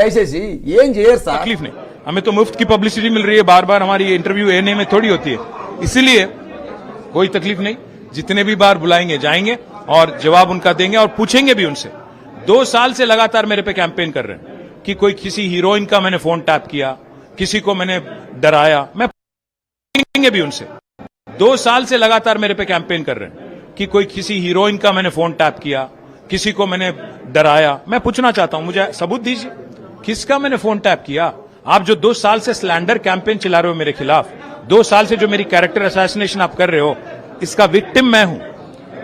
ऐसे ఏం చేయరు సార్. तकलीफ नहीं, हमें तो मुफ्त की पब्लिसिटी मिल रही है, बार बार हमारी इंटरव्यू एने में थोड़ी होती है, इसीलिए कोई तकलीफ नहीं। जितने भी बार बुलाएंगे जाएंगे और जवाब उनका देंगे और पूछेंगे भी उनसे। 2 साल से लगातार मेरे पे कैंपेन कर रहे हैं कि कोई किसी हीरोइन का मैंने फोन टैप किया, किसी को मैंने डराया। मैं पूछेंगे भी उनसे। 2 साल से लगातार मेरे पे कैंपेन कर रहे हैं कि कोई किसी हीरोइन का मैंने फोन टैप किया, किसी को मैंने डराया। मैं पूछना चाहता हूं, मुझे सबूत दीजिए किसका मैंने फोन टैप किया। आप जो 2 साल से स्लैंडर कैंपेन चला रहे हो मेरे खिलाफ, 2 साल से जो मेरी कैरेक्टर असैसिनेशन आप कर रहे हो, इसका विक्टिम मैं हूं।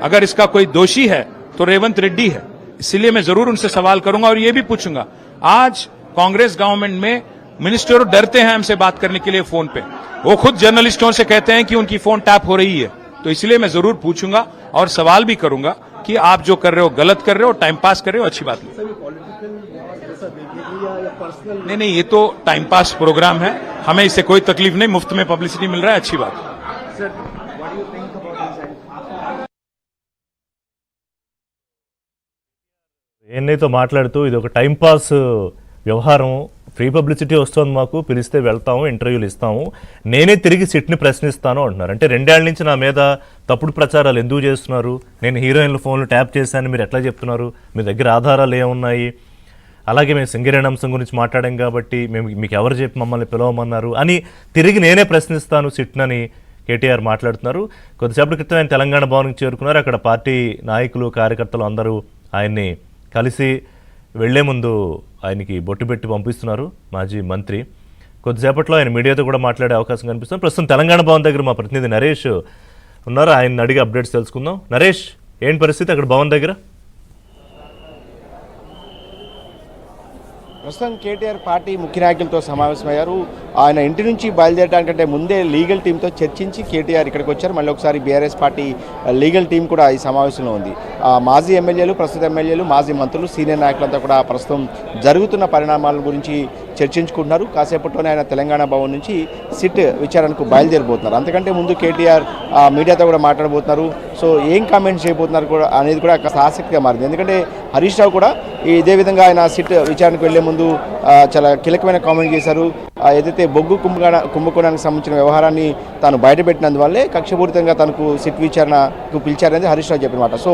अगर इसका कोई दोषी है तो रेवंत रेड्डी है, इसलिए मैं जरूर उनसे सवाल करूंगा और ये भी पूछूंगा। आज कांग्रेस गवर्नमेंट में मिनिस्टर डरते हैं हमसे बात करने के लिए फोन पे, वो खुद जर्नलिस्टों से कहते हैं कि उनकी फोन टैप हो रही है। तो इसलिए मैं जरूर पूछूंगा और सवाल भी करूंगा कि आप जो कर रहे हो गलत कर रहे हो, टाइम पास कर रहे हो, अच्छी बात नहीं। नहीं, ये तो टाइम पास प्रोग्राम है, हमें इससे कोई तकलीफ नहीं, मुफ्त में पब्लिसिटी मिल रहा है, अच्छी बात है। ఏన్నైతే మాట్లాడుతూ ఇది ఒక టైంపాస్ వ్యవహారం, ఫ్రీ పబ్లిసిటీ వస్తుంది, మాకు పిలిస్తే వెళ్తాము, ఇంటర్వ్యూలు ఇస్తాము, నేనే తిరిగి సిట్ని ప్రశ్నిస్తాను అంటున్నారు. అంటే 2 ఏళ్ల నుంచి నా మీద తప్పుడు ప్రచారాలు ఎందుకు చేస్తున్నారు, నేను హీరోయిన్ల ఫోన్లు ట్యాప్ చేశాను మీరు ఎట్లా చెప్తున్నారు, మీ దగ్గర ఆధారాలు ఏమున్నాయి, అలాగే మేము సింగరేణి అంశం గురించి మాట్లాడాం కాబట్టి మీకు ఎవరు చెప్పి మమ్మల్ని పిలవమన్నారు అని తిరిగి నేనే ప్రశ్నిస్తాను సిట్నని కేటీఆర్ మాట్లాడుతున్నారు. కొద్దిసేపటి క్రితం ఆయన తెలంగాణ భవన్కి చేరుకున్నారు. అక్కడ పార్టీ నాయకులు కార్యకర్తలు అందరూ ఆయన్ని కలిసి వెళ్లే ముందు ఆయనకి బొట్టు పెట్టి పంపిస్తున్నారు మాజీ మంత్రి. కొద్దిసేపట్లో ఆయన మీడియాతో కూడా మాట్లాడే అవకాశం కనిపిస్తుంది. ప్రస్తుతం తెలంగాణ భవన్ దగ్గర మా ప్రతినిధి నరేష్ ఉన్నారు, ఆయన అడిగి అప్డేట్స్ తెలుసుకుందాం. నరేష్, ఏంటి పరిస్థితి అక్కడ భవన్ దగ్గర? ప్రస్తుతం కేటీఆర్ పార్టీ ముఖ్య నాయకులతో సమావేశమయ్యారు. ఆయన ఇంటి నుంచి బయలుదేరడానికంటే ముందే లీగల్ టీంతో చర్చించి కేటీఆర్ ఇక్కడికి వచ్చారు. మళ్ళీ ఒకసారి బీఆర్ఎస్ పార్టీ లీగల్ టీం కూడా ఈ సమావేశంలో ఉంది. మాజీ ఎమ్మెల్యేలు, ప్రస్తుత ఎమ్మెల్యేలు, మాజీ మంత్రులు, సీనియర్ నాయకులంతా కూడా ప్రస్తుతం జరుగుతున్న పరిణామాల గురించి చర్చించుకుంటున్నారు. కాసేపట్లోనే ఆయన తెలంగాణ భవన్ నుంచి సిట్ విచారణకు బయలుదేరబోతున్నారు. అంతకంటే ముందు కేటీఆర్ మీడియాతో కూడా మాట్లాడబోతున్నారు. సో ఏం కామెంట్స్ చేయబోతున్నారు కూడా అనేది కూడా కాస్త ఆసక్తిగా మారింది. ఎందుకంటే హరీష్ రావు కూడా ఇదే విధంగా ఆయన సిట్ విచారణకు వెళ్లే ముందు చాలా కీలకమైన కామెంట్ చేశారు. ఏదైతే బొగ్గు కుంభకోణానికి సంబంధించిన వ్యవహారాన్ని తాను బయటపెట్టినందువల్లే కక్షపూరితంగా తనకు సిట్ విచారణకు పిలిచారనేది హరీష్ రావు చెప్పిన మాట. సో